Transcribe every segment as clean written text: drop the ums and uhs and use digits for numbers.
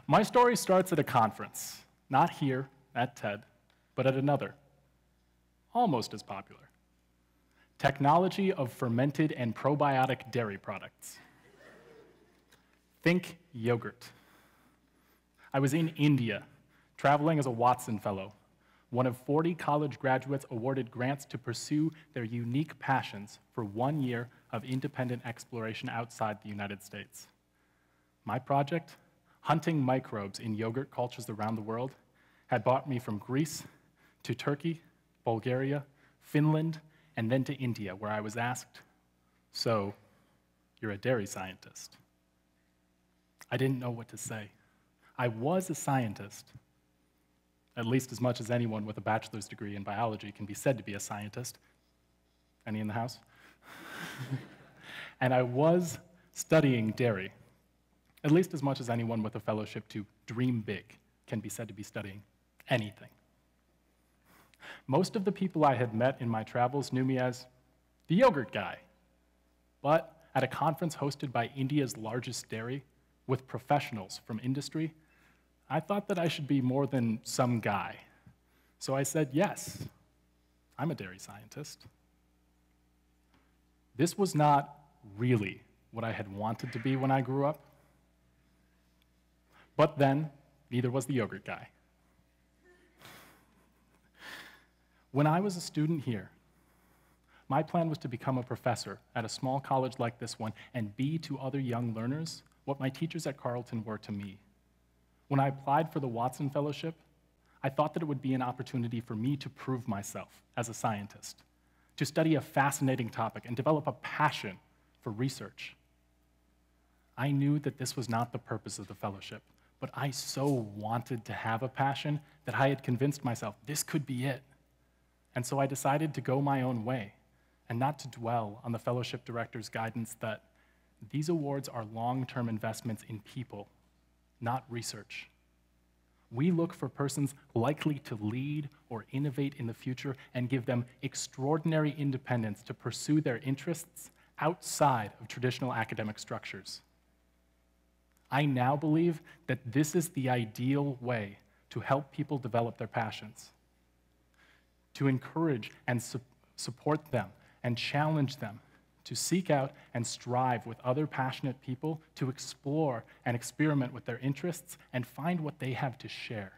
My story starts at a conference, not here at TED, but at another, almost as popular. Technology of fermented and probiotic dairy products. Think yogurt. I was in India, traveling as a Watson Fellow, one of 40 college graduates awarded grants to pursue their unique passions for 1 year of independent exploration outside the United States. My project, hunting microbes in yogurt cultures around the world, had brought me from Greece to Turkey, Bulgaria, Finland, and then to India, where I was asked, "So, you're a dairy scientist?" I didn't know what to say. I was a scientist, at least as much as anyone with a bachelor's degree in biology can be said to be a scientist. Any in the house? And I was studying dairy, at least as much as anyone with a fellowship to dream big can be said to be studying anything. Most of the people I had met in my travels knew me as the yogurt guy. But at a conference hosted by India's largest dairy, with professionals from industry, I thought that I should be more than some guy. So I said, yes, I'm a dairy scientist. This was not really what I had wanted to be when I grew up. But then, neither was the yogurt guy. When I was a student here, my plan was to become a professor at a small college like this one and be to other young learners what my teachers at Carleton were to me. When I applied for the Watson Fellowship, I thought that it would be an opportunity for me to prove myself as a scientist, to study a fascinating topic and develop a passion for research. I knew that this was not the purpose of the fellowship, but I so wanted to have a passion that I had convinced myself this could be it. And so I decided to go my own way and not to dwell on the fellowship director's guidance that these awards are long-term investments in people, not research. We look for persons likely to lead or innovate in the future and give them extraordinary independence to pursue their interests outside of traditional academic structures. I now believe that this is the ideal way to help people develop their passions, to encourage and support them and challenge them to seek out and strive with other passionate people to explore and experiment with their interests and find what they have to share.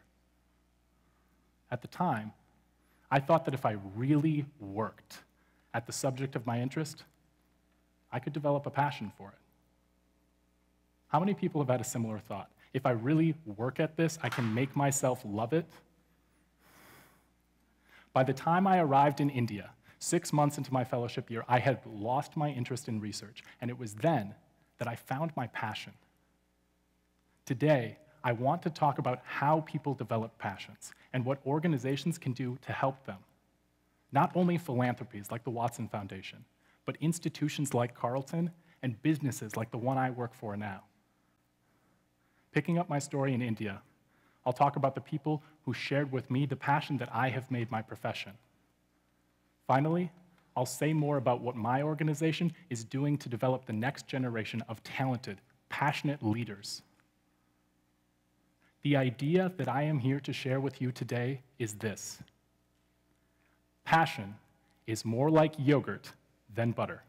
At the time, I thought that if I really worked at the subject of my interest, I could develop a passion for it. How many people have had a similar thought? If I really work at this, I can make myself love it. By the time I arrived in India, 6 months into my fellowship year, I had lost my interest in research, and it was then that I found my passion. Today, I want to talk about how people develop passions and what organizations can do to help them. Not only philanthropies like the Watson Foundation, but institutions like Carleton and businesses like the one I work for now. Picking up my story in India, I'll talk about the people who shared with me the passion that I have made my profession. Finally, I'll say more about what my organization is doing to develop the next generation of talented, passionate leaders. The idea that I am here to share with you today is this: passion is more like yogurt than butter.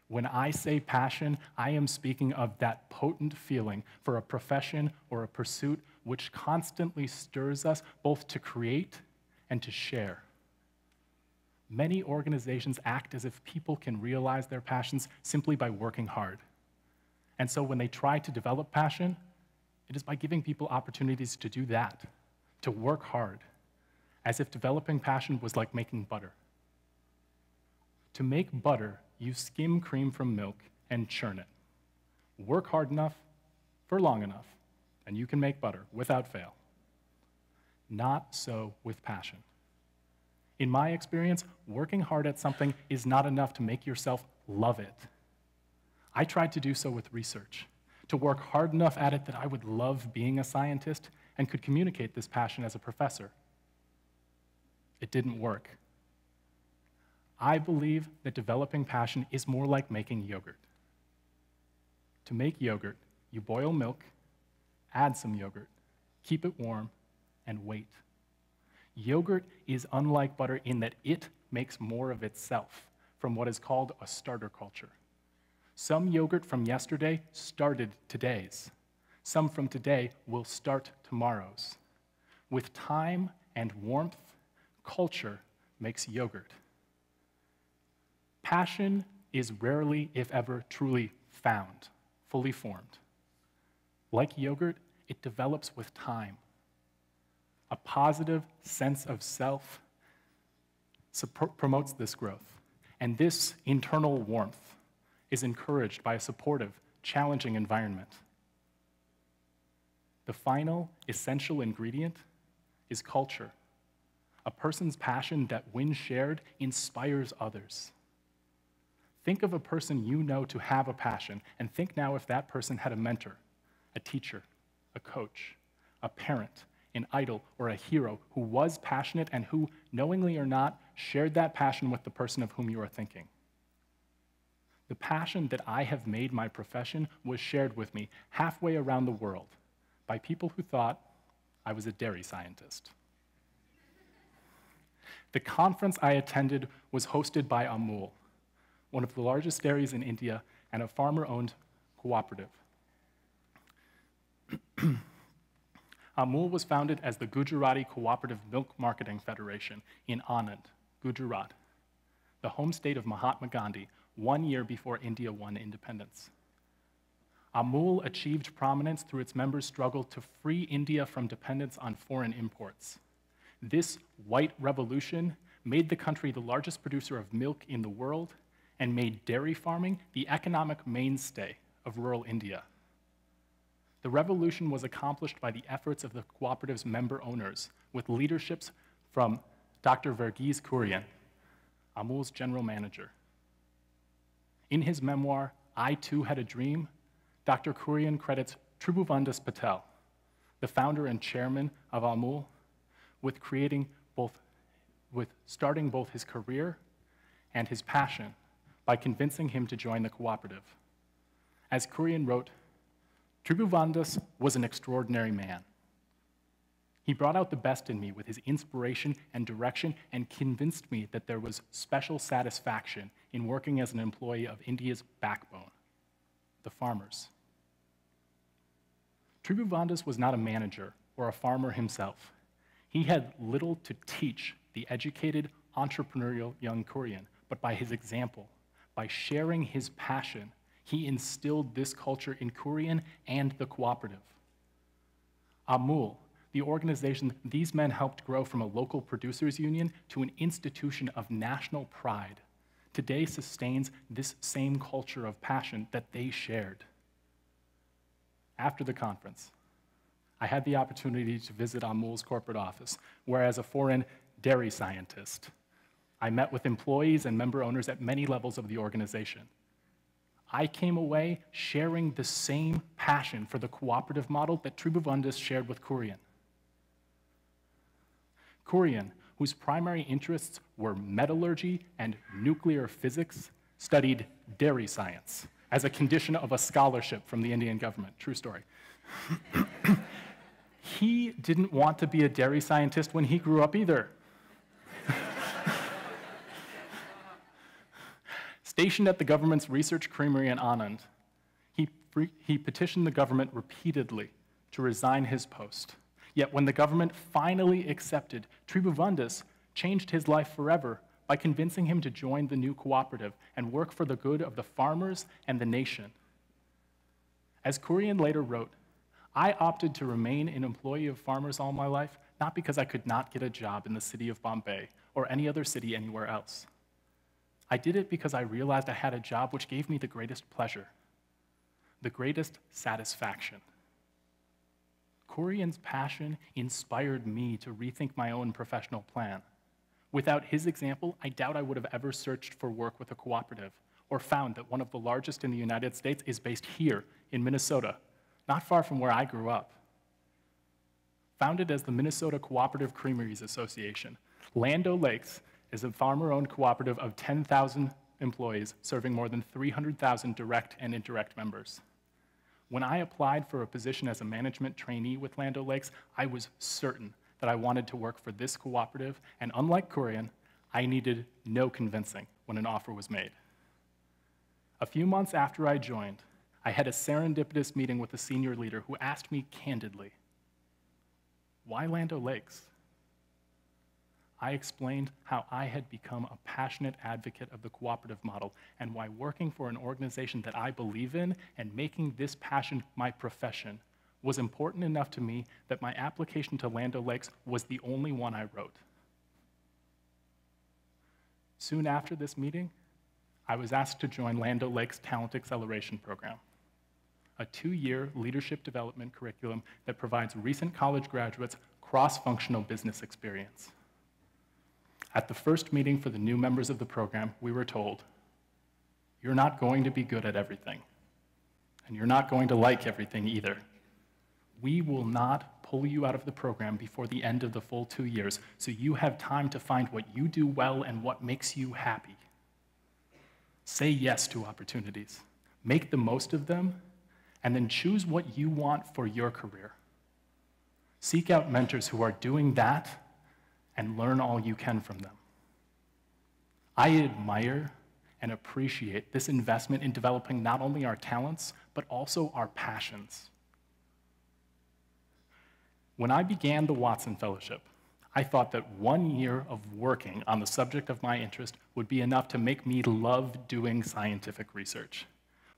When I say passion, I am speaking of that potent feeling for a profession or a pursuit which constantly stirs us both to create and to share. Many organizations act as if people can realize their passions simply by working hard. And so when they try to develop passion, it is by giving people opportunities to do that, to work hard, as if developing passion was like making butter. To make butter, you skim cream from milk and churn it. Work hard enough for long enough, and you can make butter without fail. Not so with passion. In my experience, working hard at something is not enough to make yourself love it. I tried to do so with research, to work hard enough at it that I would love being a scientist and could communicate this passion as a professor. It didn't work. I believe that developing passion is more like making yogurt. To make yogurt, you boil milk add some yogurt, keep it warm, and wait. Yogurt is unlike butter in that it makes more of itself from what is called a starter culture. Some yogurt from yesterday started today's. Some from today will start tomorrow's. With time and warmth, culture makes yogurt. Passion is rarely, if ever, truly found, fully formed. Like yogurt, it develops with time. A positive sense of self promotes this growth, and this internal warmth is encouraged by a supportive, challenging environment. The final, essential ingredient is culture, a person's passion that, when shared, inspires others. Think of a person you know to have a passion, and think now if that person had a mentor, a teacher, a coach, a parent, an idol, or a hero who was passionate and who, knowingly or not, shared that passion with the person of whom you are thinking. The passion that I have made my profession was shared with me halfway around the world by people who thought I was a dairy scientist. The conference I attended was hosted by Amul, one of the largest dairies in India and a farmer-owned cooperative. Amul was founded as the Gujarati Cooperative Milk Marketing Federation in Anand, Gujarat, the home state of Mahatma Gandhi, 1 year before India won independence. Amul achieved prominence through its members' struggle to free India from dependence on foreign imports. This white revolution made the country the largest producer of milk in the world and made dairy farming the economic mainstay of rural India. The revolution was accomplished by the efforts of the cooperative's member owners, with leaderships from Dr. Verghese Kurian, Amul's general manager. In his memoir, I Too Had a Dream, Dr. Kurian credits Tribhuvandas Patel, the founder and chairman of Amul, with starting both his career and his passion by convincing him to join the cooperative. As Kurian wrote, Tribhuvandas was an extraordinary man. He brought out the best in me with his inspiration and direction and convinced me that there was special satisfaction in working as an employee of India's backbone, the farmers. Tribhuvandas was not a manager or a farmer himself. He had little to teach the educated, entrepreneurial young Kurian, but by his example, by sharing his passion, he instilled this culture in Kurian and the cooperative. Amul, the organization these men helped grow from a local producers union to an institution of national pride, today sustains this same culture of passion that they shared. After the conference, I had the opportunity to visit Amul's corporate office, where as a foreign dairy scientist, I met with employees and member owners at many levels of the organization. I came away sharing the same passion for the cooperative model that Tribhuvandas shared with Kurian. Kurian, whose primary interests were metallurgy and nuclear physics, studied dairy science as a condition of a scholarship from the Indian government. True story. He didn't want to be a dairy scientist when he grew up either. Stationed at the government's research creamery in Anand, he petitioned the government repeatedly to resign his post. Yet when the government finally accepted, Tribhuvandas changed his life forever by convincing him to join the new cooperative and work for the good of the farmers and the nation. As Kurian later wrote, I opted to remain an employee of farmers all my life, not because I could not get a job in the city of Bombay or any other city anywhere else. I did it because I realized I had a job which gave me the greatest pleasure, the greatest satisfaction. Kurian's passion inspired me to rethink my own professional plan. Without his example, I doubt I would have ever searched for work with a cooperative or found that one of the largest in the United States is based here in Minnesota, not far from where I grew up. Founded as the Minnesota Cooperative Creameries Association, Land O'Lakes is a farmer-owned cooperative of 10,000 employees serving more than 300,000 direct and indirect members. When I applied for a position as a management trainee with Land O'Lakes, I was certain that I wanted to work for this cooperative, and unlike Korean, I needed no convincing when an offer was made. A few months after I joined, I had a serendipitous meeting with a senior leader who asked me candidly, "Why Land O'Lakes?" I explained how I had become a passionate advocate of the cooperative model and why working for an organization that I believe in and making this passion my profession was important enough to me that my application to Land O'Lakes was the only one I wrote. Soon after this meeting, I was asked to join Land O'Lakes' Talent Acceleration Program, a 2-year leadership development curriculum that provides recent college graduates cross-functional business experience. At the first meeting for the new members of the program, we were told, "You're not going to be good at everything, and you're not going to like everything either. We will not pull you out of the program before the end of the full 2 years, so you have time to find what you do well and what makes you happy. Say yes to opportunities, make the most of them, and then choose what you want for your career. Seek out mentors who are doing that and learn all you can from them." I admire and appreciate this investment in developing not only our talents, but also our passions. When I began the Watson Fellowship, I thought that 1 year of working on the subject of my interest would be enough to make me love doing scientific research.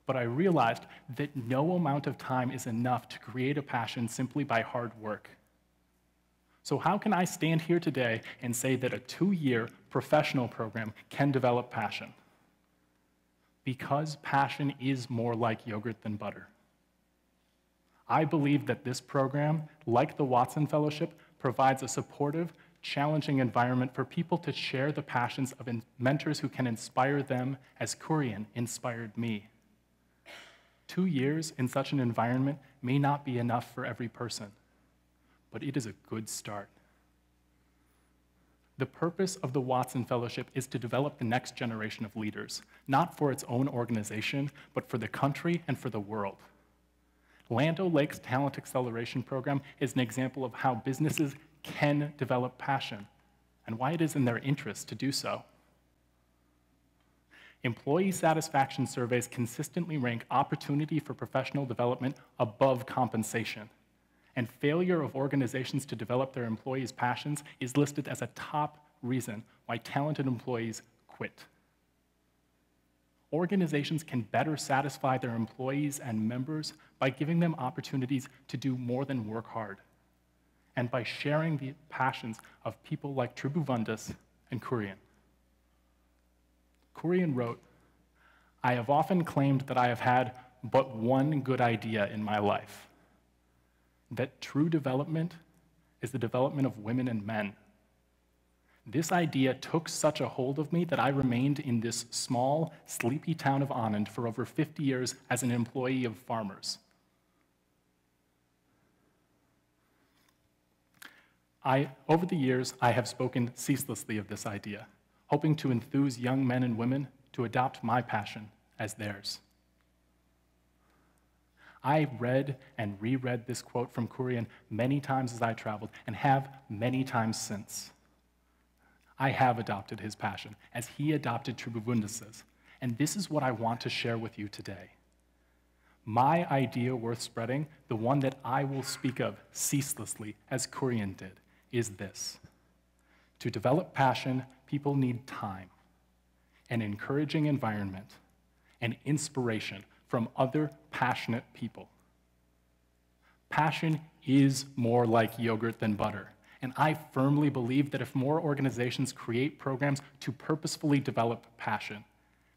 But I realized that no amount of time is enough to create a passion simply by hard work. So how can I stand here today and say that a 2-year professional program can develop passion? Because passion is more like yogurt than butter. I believe that this program, like the Watson Fellowship, provides a supportive, challenging environment for people to share the passions of mentors who can inspire them as Korean inspired me. 2 years in such an environment may not be enough for every person, but it is a good start. The purpose of the Watson Fellowship is to develop the next generation of leaders, not for its own organization, but for the country and for the world. Land O'Lakes' Talent Acceleration Program is an example of how businesses can develop passion and why it is in their interest to do so. Employee satisfaction surveys consistently rank opportunity for professional development above compensation, and failure of organizations to develop their employees' passions is listed as a top reason why talented employees quit. Organizations can better satisfy their employees and members by giving them opportunities to do more than work hard, and by sharing the passions of people like Tribhuvandas and Korean. Korean wrote, "I have often claimed that I have had but one good idea in my life, that true development is the development of women and men. This idea took such a hold of me that I remained in this small, sleepy town of Anand for over 50 years as an employee of farmers." Over the years, I have spoken ceaselessly of this idea, hoping to enthuse young men and women to adopt my passion as theirs. I read and reread this quote from Korean many times as I traveled, and have many times since. I have adopted his passion, as he adopted Tribhuvandas', and this is what I want to share with you today. My idea worth spreading, the one that I will speak of ceaselessly, as Korean did, is this. To develop passion, people need time, an encouraging environment, and inspiration from other passionate people. Passion is more like yogurt than butter, and I firmly believe that if more organizations create programs to purposefully develop passion,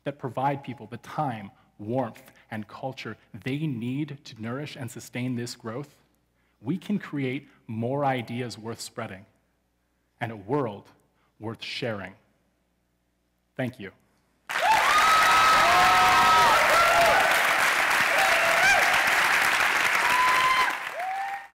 that provide people the time, warmth, and culture they need to nourish and sustain this growth, we can create more ideas worth spreading and a world worth sharing. Thank you.